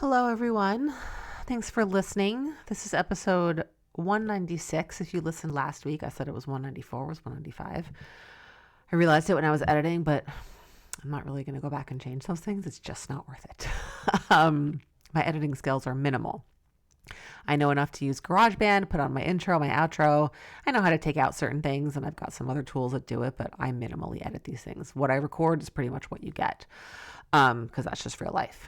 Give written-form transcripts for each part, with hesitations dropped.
Hello, everyone. Thanks for listening. This is episode 196. If you listened last week, I said it was 194, it was 195. I realized it when I was editing, but I'm not really going to go back and change those things. It's just not worth it. My editing skills are minimal. I know enough to use GarageBand, put on my intro, my outro. I know how to take out certain things, and I've got some other tools that do it, but I minimally edit these things. What I record is pretty much what you get, because that's just real life.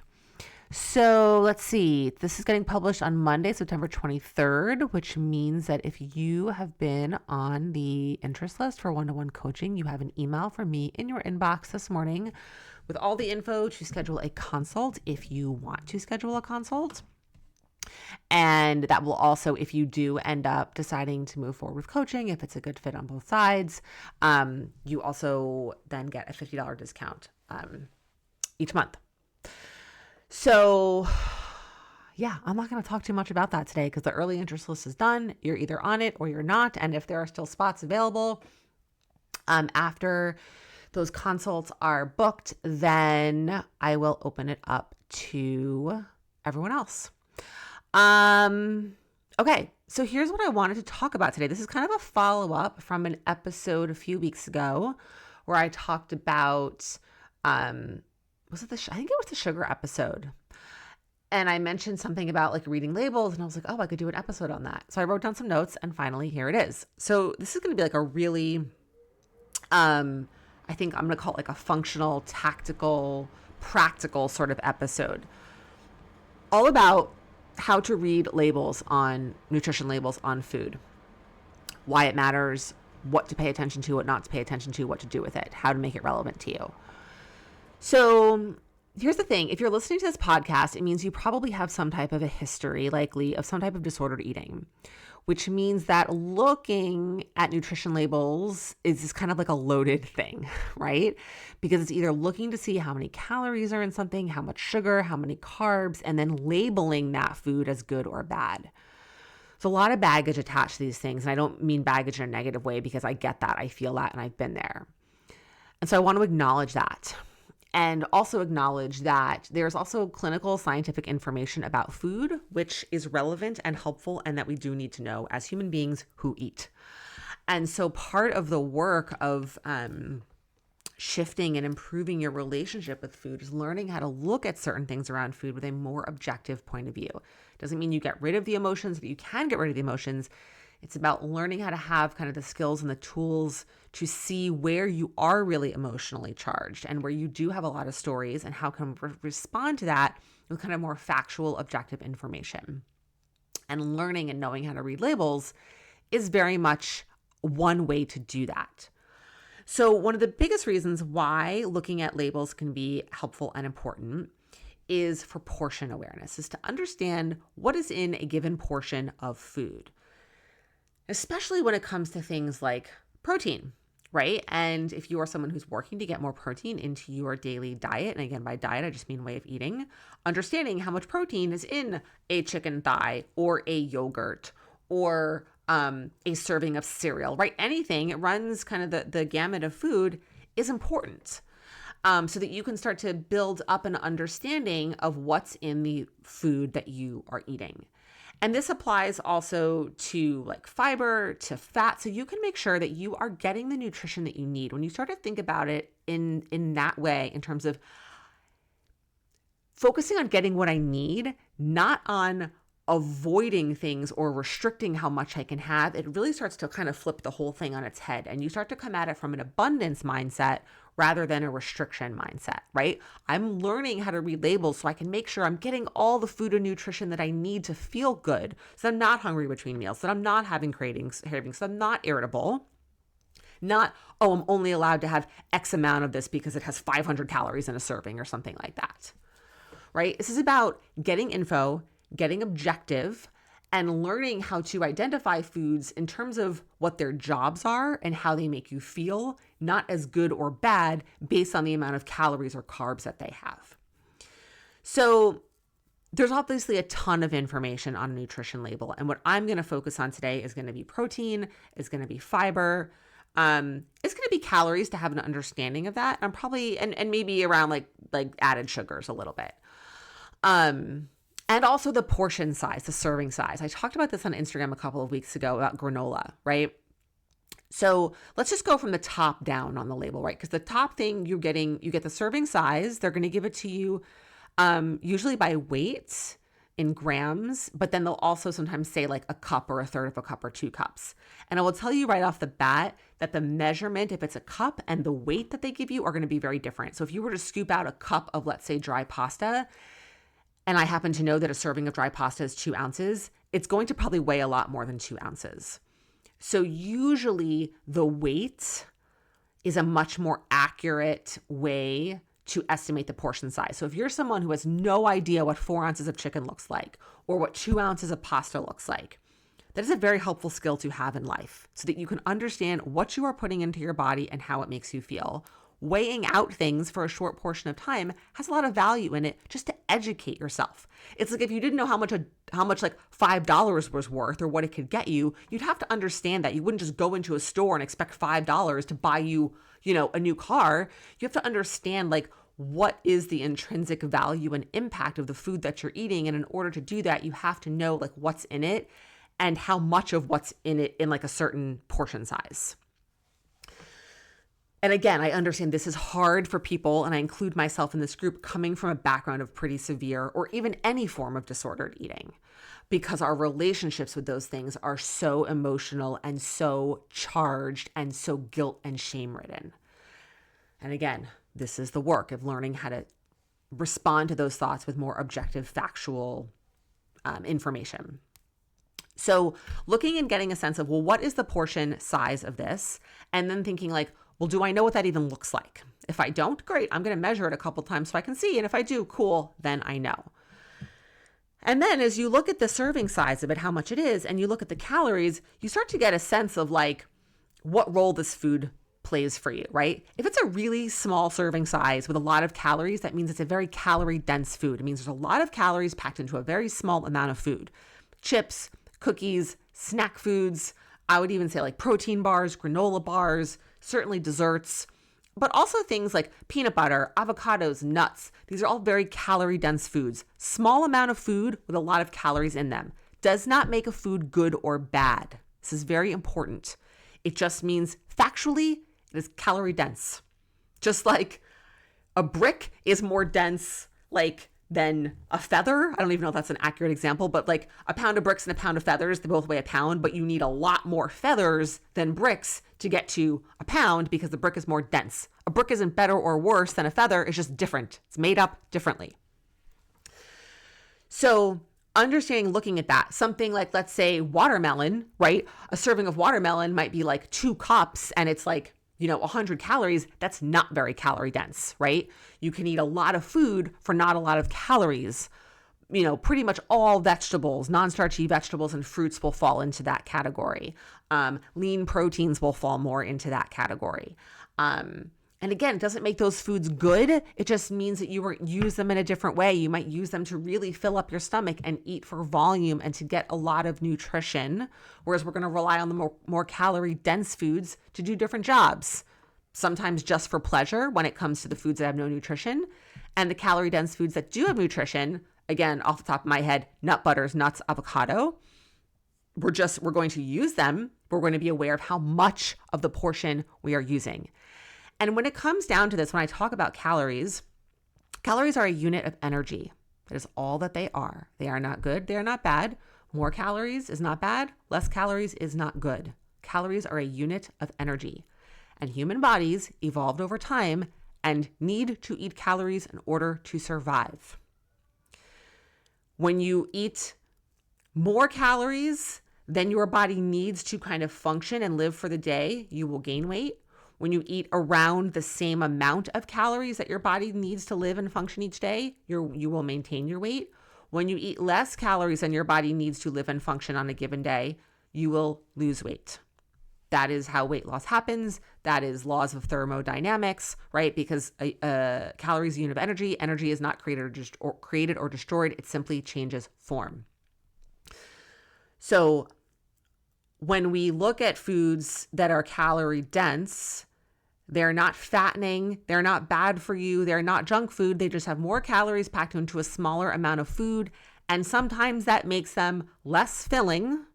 So let's see. This is getting published on Monday, September 23rd, which means that if you have been on the interest list for one-to-one coaching, you have an email from me in your inbox this morning with all the info to schedule a consult if you want to schedule a consult. And that will also, if you do end up deciding to move forward with coaching, if it's a good fit on both sides, you also then get a $50 discount each month. So yeah, I'm not going to talk too much about that today because the early interest list is done. You're either on it or you're not. And if there are still spots available after those consults are booked, then I will open it up to everyone else. Okay, so here's what I wanted to talk about today. This is kind of a follow-up from an episode a few weeks ago where I talked about I think it was the sugar episode. And I mentioned something about like reading labels and I was like, oh, I could do an episode on that. So I wrote down some notes and finally here it is. So this is going to be like a really, I think I'm going to call it like a functional, tactical, practical sort of episode. All about how to read labels on nutrition labels on food, why it matters, what to pay attention to, what not to pay attention to, what to do with it, how to make it relevant to you. So here's the thing. If you're listening to this podcast, it means you probably have some type of a history, likely, of some type of disordered eating, which means that looking at nutrition labels is kind of like a loaded thing, right? Because it's either looking to see how many calories are in something, how much sugar, how many carbs, and then labeling that food as good or bad. There's a lot of baggage attached to these things. And I don't mean baggage in a negative way because I get that. I feel that and I've been there. And so I want to acknowledge that. And also acknowledge that there's also clinical scientific information about food, which is relevant and helpful and that we do need to know as human beings who eat. And so part of the work of shifting and improving your relationship with food is learning how to look at certain things around food with a more objective point of view. Doesn't mean you get rid of the emotions, but you can get rid of the emotions. It's about learning how to have kind of the skills and the tools to see where you are really emotionally charged and where you do have a lot of stories and how can respond to that with kind of more factual, objective information. And learning and knowing how to read labels is very much one way to do that. So one of the biggest reasons why looking at labels can be helpful and important is for portion awareness, is to understand what is in a given portion of food. Especially when it comes to things like protein, right? And if you are someone who's working to get more protein into your daily diet, and again, by diet, I just mean way of eating, understanding how much protein is in a chicken thigh or a yogurt or a serving of cereal, right? Anything, it runs kind of the gamut of food is important. So that you can start to build up an understanding of what's in the food that you are eating. And this applies also to like fiber, to fat. So you can make sure that you are getting the nutrition that you need. When you start to think about it in that way, in terms of focusing on getting what I need, not on avoiding things or restricting how much I can have, it really starts to kind of flip the whole thing on its head. And you start to come at it from an abundance mindset rather than a restriction mindset, right? I'm learning how to read labels so I can make sure I'm getting all the food and nutrition that I need to feel good, so I'm not hungry between meals, so I'm not having cravings, so I'm not irritable. Not, oh, I'm only allowed to have X amount of this because it has 500 calories in a serving or something like that, right? This is about getting info, getting objective, and learning how to identify foods in terms of what their jobs are and how they make you feel, not as good or bad based on the amount of calories or carbs that they have. So there's obviously a ton of information on a nutrition label. And what I'm going to focus on today is going to be protein, is going to be fiber, it's going to be calories to have an understanding of that. I'm probably, and maybe around like added sugars a little bit. And also the portion size, the serving size. I talked about this on Instagram a couple of weeks ago about granola, right? So let's just go from the top down on the label, right? Because the top thing you get the serving size. They're going to give it to you usually by weight in grams, but then they'll also sometimes say like a cup or a third of a cup or 2 cups. And I will tell you right off the bat that the measurement, if it's a cup and the weight that they give you are going to be very different. So if you were to scoop out a cup of, let's say, dry pasta, and I happen to know that a serving of dry pasta is 2 ounces, it's going to probably weigh a lot more than 2 ounces. So usually the weight is a much more accurate way to estimate the portion size. So if you're someone who has no idea what 4 ounces of chicken looks like or what 2 ounces of pasta looks like, that is a very helpful skill to have in life so that you can understand what you are putting into your body and how it makes you feel. Weighing out things for a short portion of time has a lot of value in it just to educate yourself. It's like if you didn't know how much like $5 was worth or what it could get you, you'd have to understand that. You wouldn't just go into a store and expect $5 to buy you, a new car. You have to understand like what is the intrinsic value and impact of the food that you're eating. And in order to do that, you have to know like what's in it and how much of what's in it in like a certain portion size. And again, I understand this is hard for people, and I include myself in this group, coming from a background of pretty severe or even any form of disordered eating, because our relationships with those things are so emotional and so charged and so guilt and shame ridden. And again, this is the work of learning how to respond to those thoughts with more objective, factual information. So looking and getting a sense of, well, what is the portion size of this? And then thinking like, well, do I know what that even looks like? If I don't, great. I'm going to measure it a couple times so I can see. And if I do, cool, then I know. And then as you look at the serving size of it, how much it is, and you look at the calories, you start to get a sense of like what role this food plays for you, right? If it's a really small serving size with a lot of calories, that means it's a very calorie dense food. It means there's a lot of calories packed into a very small amount of food. Chips, cookies, snack foods, I would even say like protein bars, granola bars, certainly desserts, but also things like peanut butter, avocados, nuts. These are all very calorie dense foods. Small amount of food with a lot of calories in them does not make a food good or bad. This is very important. It just means factually it is calorie dense. Just like a brick is more dense than a feather. I don't even know if that's an accurate example, but like a pound of bricks and a pound of feathers, they both weigh a pound, but you need a lot more feathers than bricks to get to a pound because the brick is more dense. A brick isn't better or worse than a feather. It's just different. It's made up differently. So understanding, looking at that, something like, let's say watermelon, right? A serving of watermelon might be like 2 cups and it's like 100 calories. That's not very calorie dense, right? You can eat a lot of food for not a lot of calories. Pretty much all vegetables, non-starchy vegetables and fruits will fall into that category. Lean proteins will fall more into that category. And again, it doesn't make those foods good. It just means that you use them in a different way. You might use them to really fill up your stomach and eat for volume and to get a lot of nutrition, whereas we're going to rely on the more calorie-dense foods to do different jobs, sometimes just for pleasure when it comes to the foods that have no nutrition. And the calorie-dense foods that do have nutrition, again, off the top of my head, nut butters, nuts, avocado, we're going to use them. We're going to be aware of how much of the portion we are using. And when it comes down to this, when I talk about calories are a unit of energy. That is all that they are. They are not good. They are not bad. More calories is not bad. Less calories is not good. Calories are a unit of energy. And human bodies evolved over time and need to eat calories in order to survive. When you eat more calories than your body needs to kind of function and live for the day, you will gain weight. When you eat around the same amount of calories that your body needs to live and function each day, you will maintain your weight. When you eat less calories than your body needs to live and function on a given day, you will lose weight. That is how weight loss happens. That is laws of thermodynamics, right? Because calorie is a unit of energy. Energy is not created or destroyed. It simply changes form. So when we look at foods that are calorie dense, they're not fattening, they're not bad for you, they're not junk food, they just have more calories packed into a smaller amount of food, And sometimes that makes them less filling.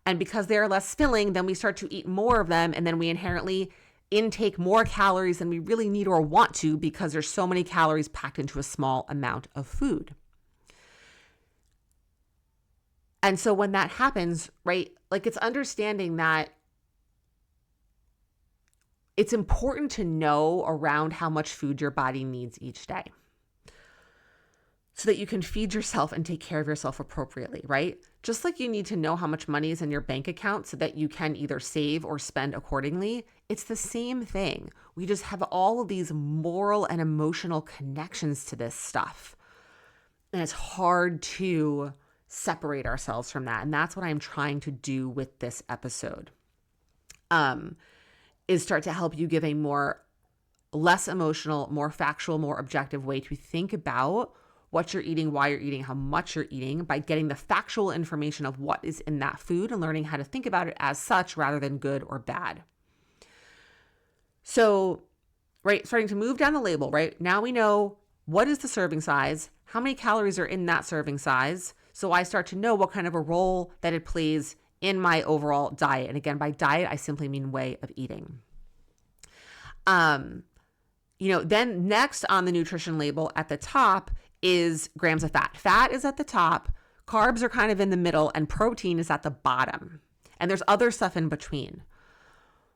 And because they are less filling, then we start to eat more of them. And then we inherently intake more calories than we really need or want to because there's so many calories packed into a small amount of food. And so when that happens, right, like it's understanding that it's important to know around how much food your body needs each day so that you can feed yourself and take care of yourself appropriately, right? Just like you need to know how much money is in your bank account so that you can either save or spend accordingly, it's the same thing. We just have all of these moral and emotional connections to this stuff. And it's hard to separate ourselves from that. And that's what I'm trying to do with this episode, is start to help you give a less emotional, more factual, more objective way to think about what you're eating, why you're eating, how much you're eating, by getting the factual information of what is in that food and learning how to think about it as such rather than good or bad. So, right, starting to move down the label, right? Now we know what is the serving size, how many calories are in that serving size. So I start to know what kind of a role that it plays in my overall diet. And again, by diet, I simply mean way of eating. Then next on the nutrition label at the top is grams of fat. Fat is at the top, carbs are kind of in the middle, and protein is at the bottom. And there's other stuff in between,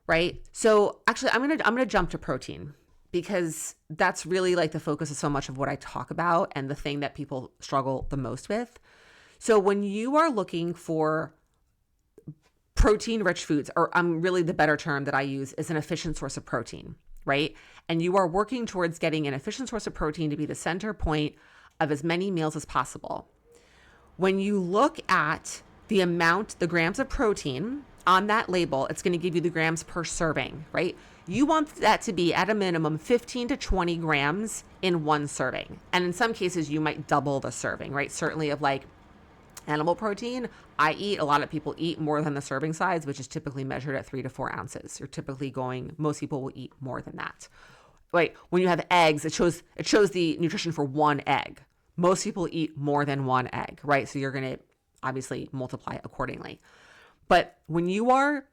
right? So actually, I'm gonna jump to protein because that's really like the focus of so much of what I talk about and the thing that people struggle the most with. So when you are looking for protein-rich foods, or really the better term that I use is an efficient source of protein, right? And you are working towards getting an efficient source of protein to be the center point of as many meals as possible. When you look at the grams of protein on that label, it's going to give you the grams per serving, right? You want that to be at a minimum 15 to 20 grams in one serving. And in some cases, you might double the serving, right? Certainly of like animal protein, a lot of people eat more than the serving size, which is typically measured at 3 to 4 ounces. Most people will eat more than that. Right? When you have eggs, it shows the nutrition for one egg. Most people eat more than one egg, right? So you're going to obviously multiply accordingly. But when you are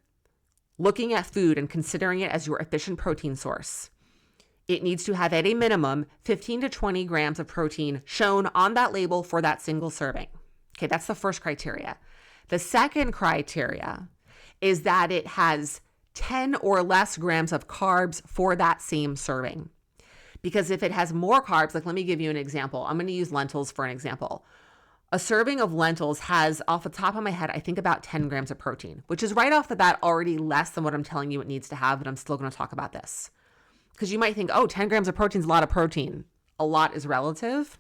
looking at food and considering it as your efficient protein source, it needs to have at a minimum 15 to 20 grams of protein shown on that label for that single serving. Okay, that's the first criteria. The second criteria is that it has 10 or less grams of carbs for that same serving. Because if it has more carbs, like let me give you an example. I'm going to use lentils for an example. A serving of lentils has, off the top of my head, I think about 10 grams of protein, which is right off the bat already less than what I'm telling you it needs to have, but I'm still going to talk about this. Because you might think, 10 grams of protein is a lot of protein. A lot is relative.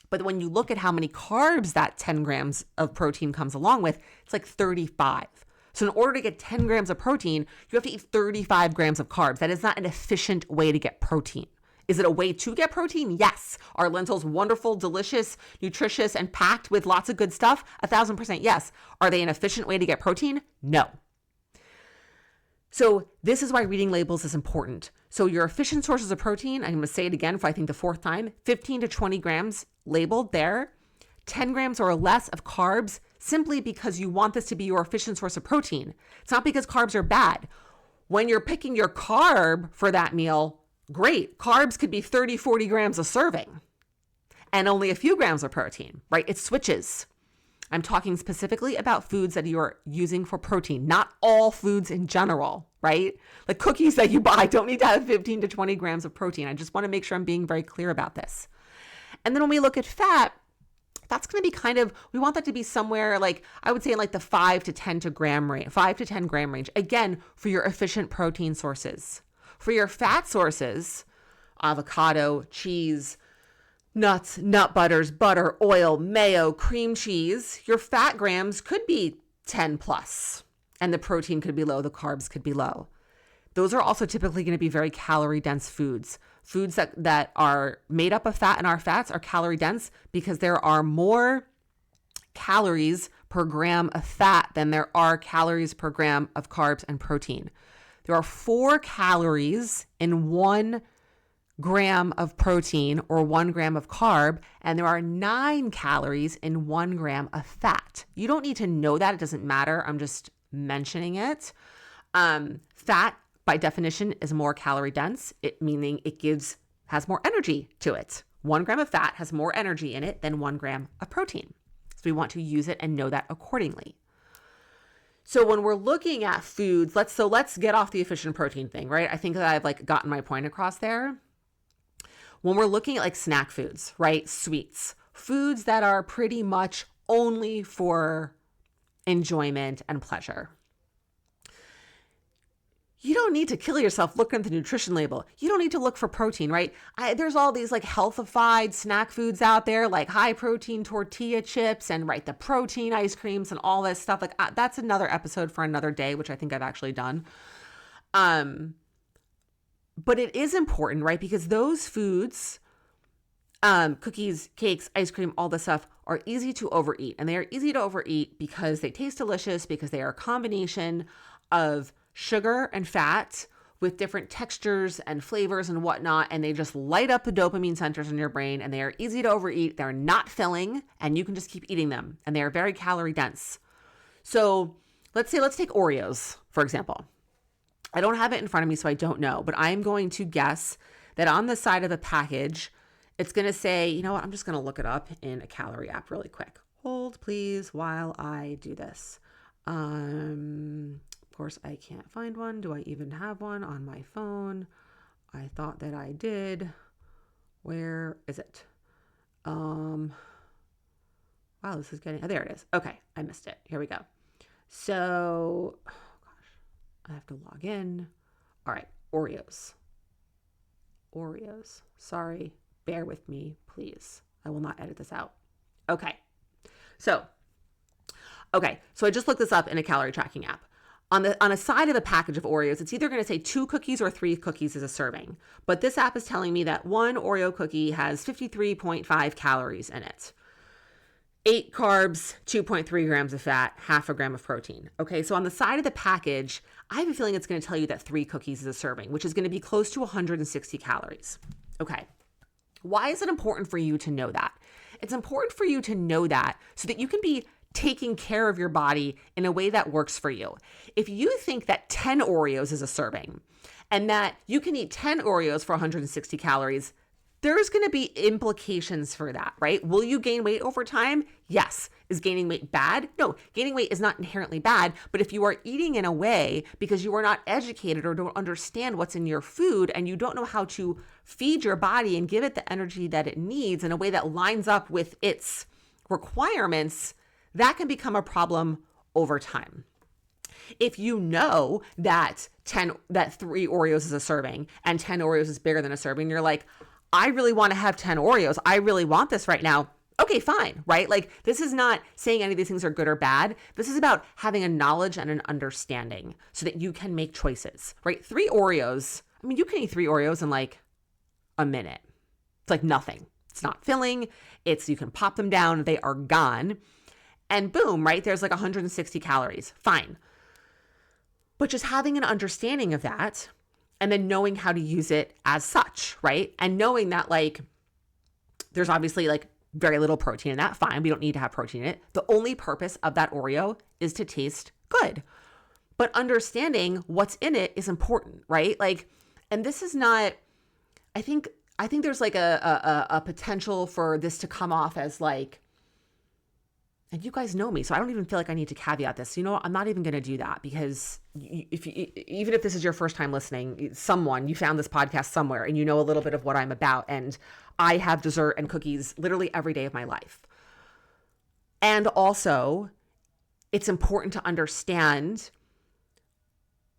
But when you look at how many carbs that 10 grams of protein comes along with, it's like 35. So in order to get 10 grams of protein, you have to eat 35 grams of carbs. That is not an efficient way to get protein. Is it a way to get protein? Yes. Are lentils wonderful, delicious, nutritious, and packed with lots of good stuff? 1,000% yes. Are they an efficient way to get protein? No. So this is why reading labels is important. So your efficient sources of protein, I'm going to say it again for I think the fourth time, 15 to 20 grams labeled there, 10 grams or less of carbs, simply because you want this to be your efficient source of protein. It's not because carbs are bad. When you're picking your carb for that meal, great. Carbs could be 30, 40 grams a serving and only a few grams of protein, right? It switches. I'm talking specifically about foods that you're using for protein, not all foods in general, right? Like cookies that you buy don't need to have 15 to 20 grams of protein. I just want to make sure I'm being very clear about this. And then when we look at fat, that's going to be we want that to be somewhere like, I would say like the 5 to 10 gram range. Again, for your efficient protein sources. For your fat sources, avocado, cheese, nuts, nut butters, butter, oil, mayo, cream cheese, your fat grams could be 10 plus, and the protein could be low, the carbs could be low. Those are also typically going to be very calorie dense foods. Foods that are made up of fat, and our fats are calorie dense because there are more calories per gram of fat than there are calories per gram of carbs and protein. There are 4 calories in 1 gram of protein or 1 gram of carb, and there are 9 calories in 1 gram of fat. You don't need to know that. It doesn't matter. I'm just mentioning it. Fat, by definition, is more calorie dense, meaning it has more energy to it. 1 gram of fat has more energy in it than 1 gram of protein. So we want to use it and know that accordingly. So when we're looking at foods, let's get off the efficient protein thing, right? I think that I've gotten my point across there. When we're looking at snack foods, right? Sweets, foods that are pretty much only for enjoyment and pleasure. You don't need to kill yourself looking at the nutrition label. You don't need to look for protein, right? There's all these healthified snack foods out there, like high protein tortilla chips and the protein ice creams and all this stuff. That's another episode for another day, which I think I've actually done. But it is important, right? Because those foods, cookies, cakes, ice cream, all this stuff are easy to overeat. And they are easy to overeat because they taste delicious, because they are a combination of sugar and fat with different textures and flavors and whatnot. And they just light up the dopamine centers in your brain, and they are easy to overeat. They're not filling, and you can just keep eating them. And they are very calorie dense. So let's take Oreos, for example. I don't have it in front of me, so I don't know, but I'm going to guess that on the side of the package, it's going to say, you know what, I'm just going to look it up in a calorie app really quick. Hold, please, while I do this. Of course, I can't find one. Do I even have one on my phone? I thought that I did. Where is it? Wow, this is getting, there it is. Okay, I missed it. Here we go. So, I have to log in. All right, Oreos. Sorry, bear with me, please. I will not edit this out. Okay, so I just looked this up in a calorie tracking app. On a side of the package of Oreos, it's either going to say 2 cookies or 3 cookies as a serving. But this app is telling me that 1 Oreo cookie has 53.5 calories in it. 8 carbs, 2.3 grams of fat, half a gram of protein. Okay, so on the side of the package, I have a feeling it's going to tell you that 3 cookies is a serving, which is going to be close to 160 calories. Okay, why is it important for you to know that? It's important for you to know that so that you can be taking care of your body in a way that works for you. If you think that 10 Oreos is a serving and that you can eat 10 Oreos for 160 calories, there's going to be implications for that, right? Will you gain weight over time? Yes. Is gaining weight bad? No, gaining weight is not inherently bad, but if you are eating in a way because you are not educated or don't understand what's in your food and you don't know how to feed your body and give it the energy that it needs in a way that lines up with its requirements, that can become a problem over time. If you know that 3 Oreos is a serving and 10 Oreos is bigger than a serving, you're like, I really want to have 10 Oreos. I really want this right now. Okay, fine, right? This is not saying any of these things are good or bad. This is about having a knowledge and an understanding so that you can make choices, right? 3 Oreos. I mean, you can eat 3 Oreos in a minute. It's nothing. It's not filling. You can pop them down. They are gone. And boom, right? There's 160 calories. Fine. But just having an understanding of that and then knowing how to use it as such, right? And knowing that there's obviously very little protein in that, fine. We don't need to have protein in it. The only purpose of that Oreo is to taste good. But understanding what's in it is important, right? And this is not, I think there's a potential for this to come off as and you guys know me, so I don't even feel I need to caveat this. You know what? I'm not even going to do that because even if this is your first time listening, you found this podcast somewhere and you know a little bit of what I'm about. And I have dessert and cookies literally every day of my life. And also, it's important to understand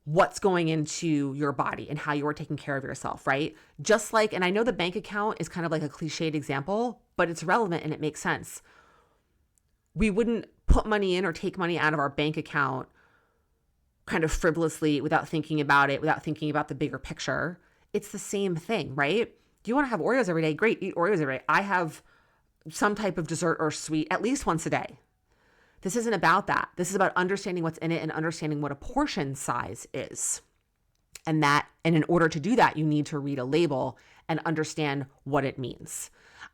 what's going into your body and how you are taking care of yourself, right? Just and I know the bank account is kind of a cliched example, but it's relevant and it makes sense. We wouldn't put money in or take money out of our bank account kind of frivolously without thinking about it, without thinking about the bigger picture. It's the same thing, right? Do you want to have Oreos every day? Great, eat Oreos every day. I have some type of dessert or sweet at least once a day. This isn't about that. This is about understanding what's in it and understanding what a portion size is. And in order to do that, you need to read a label and understand what it means.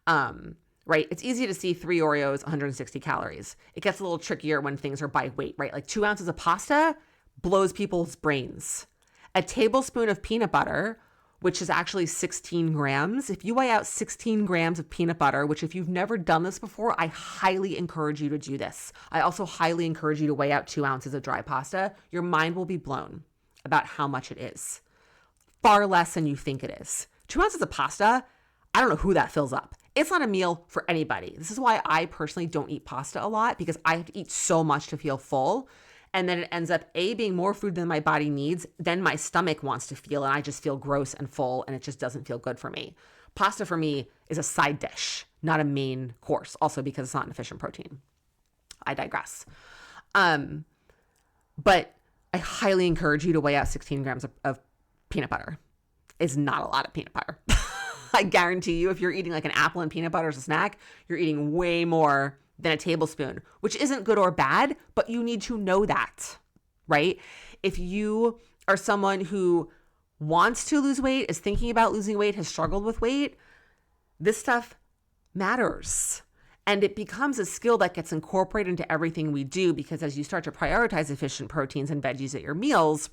Right? It's easy to see 3 Oreos, 160 calories. It gets a little trickier when things are by weight, right? Like 2 ounces of pasta blows people's brains. A tablespoon of peanut butter, which is actually 16 grams. If you weigh out 16 grams of peanut butter, which if you've never done this before, I highly encourage you to do this. I also highly encourage you to weigh out 2 ounces of dry pasta. Your mind will be blown about how much it is. Far less than you think it is. 2 ounces of pasta, I don't know who that fills up. It's not a meal for anybody. This is why I personally don't eat pasta a lot, because I have to eat so much to feel full. And then it ends up being more food than my body needs, than my stomach wants to feel. And I just feel gross and full, and it just doesn't feel good for me. Pasta for me is a side dish, not a main course. Also because it's not an efficient protein. I digress. But I highly encourage you to weigh out 16 grams of peanut butter. It's not a lot of peanut butter. I guarantee you, if you're eating like an apple and peanut butter as a snack, you're eating way more than a tablespoon, which isn't good or bad, but you need to know that, right? If you are someone who wants to lose weight, is thinking about losing weight, has struggled with weight, this stuff matters. And it becomes a skill that gets incorporated into everything we do, because as you start to prioritize efficient proteins and veggies at your meals,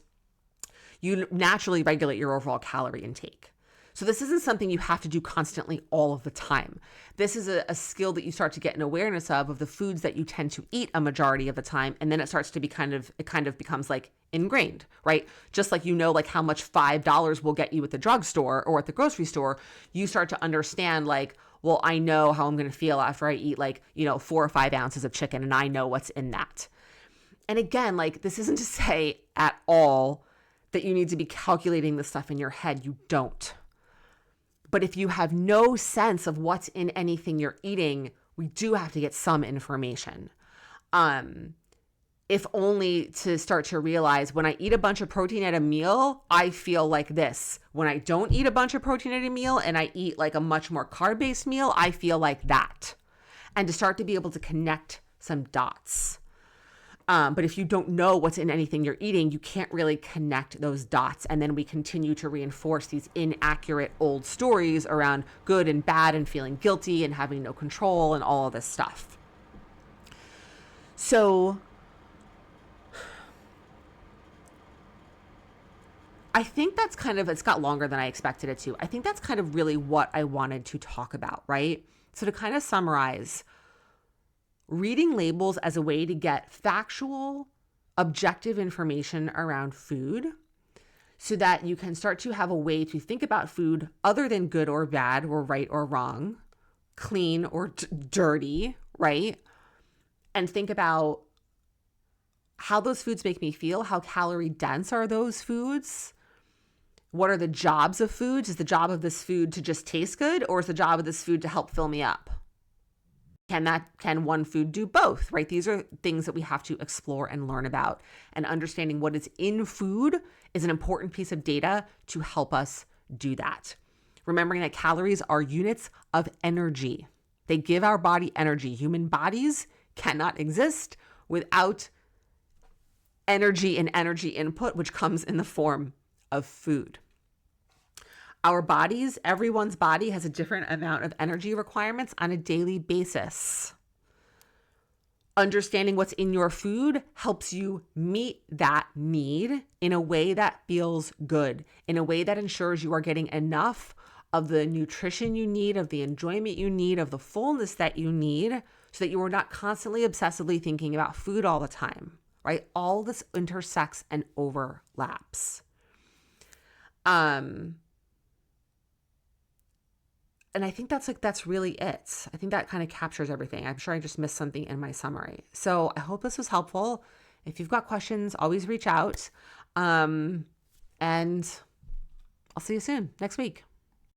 you naturally regulate your overall calorie intake. So this isn't something you have to do constantly all of the time. This is a skill that you start to get an awareness of the foods that you tend to eat a majority of the time. And then it starts to be kind of becomes like ingrained, right? Just like, like how much $5 will get you at the drugstore or at the grocery store, you start to understand like, well, I know how I'm going to feel after I eat 4 or 5 ounces of chicken, and I know what's in that. And again, like, this isn't to say at all that you need to be calculating the stuff in your head. You don't. But if you have no sense of what's in anything you're eating, we do have to get some information. If only to start to realize, when I eat a bunch of protein at a meal, I feel like this. When I don't eat a bunch of protein at a meal and I eat like a much more carb-based meal, I feel like that. And to start to be able to connect some dots. But if you don't know what's in anything you're eating, you can't really connect those dots. And then we continue to reinforce these inaccurate old stories around good and bad and feeling guilty and having no control and all of this stuff. So I think that's it's got longer than I expected it to. I think that's kind of really what I wanted to talk about, right? So to kind of summarize, reading labels as a way to get factual, objective information around food so that you can start to have a way to think about food other than good or bad or right or wrong, clean or dirty, right? And think about how those foods make me feel, how calorie dense are those foods, what are the jobs of foods? Is the job of this food to just taste good, or is the job of this food to help fill me up? Can one food do both, right? These are things that we have to explore and learn about, and understanding what is in food is an important piece of data to help us do that. Remembering that calories are units of energy. They give our body energy. Human bodies cannot exist without energy and energy input, which comes in the form of food. Our bodies, everyone's body has a different amount of energy requirements on a daily basis. Understanding what's in your food helps you meet that need in a way that feels good, in a way that ensures you are getting enough of the nutrition you need, of the enjoyment you need, of the fullness that you need, so that you are not constantly obsessively thinking about food all the time, right? All this intersects and overlaps. And I think that's really it. I think that kind of captures everything. I'm sure I just missed something in my summary. So I hope this was helpful. If you've got questions, always reach out. And I'll see you soon next week.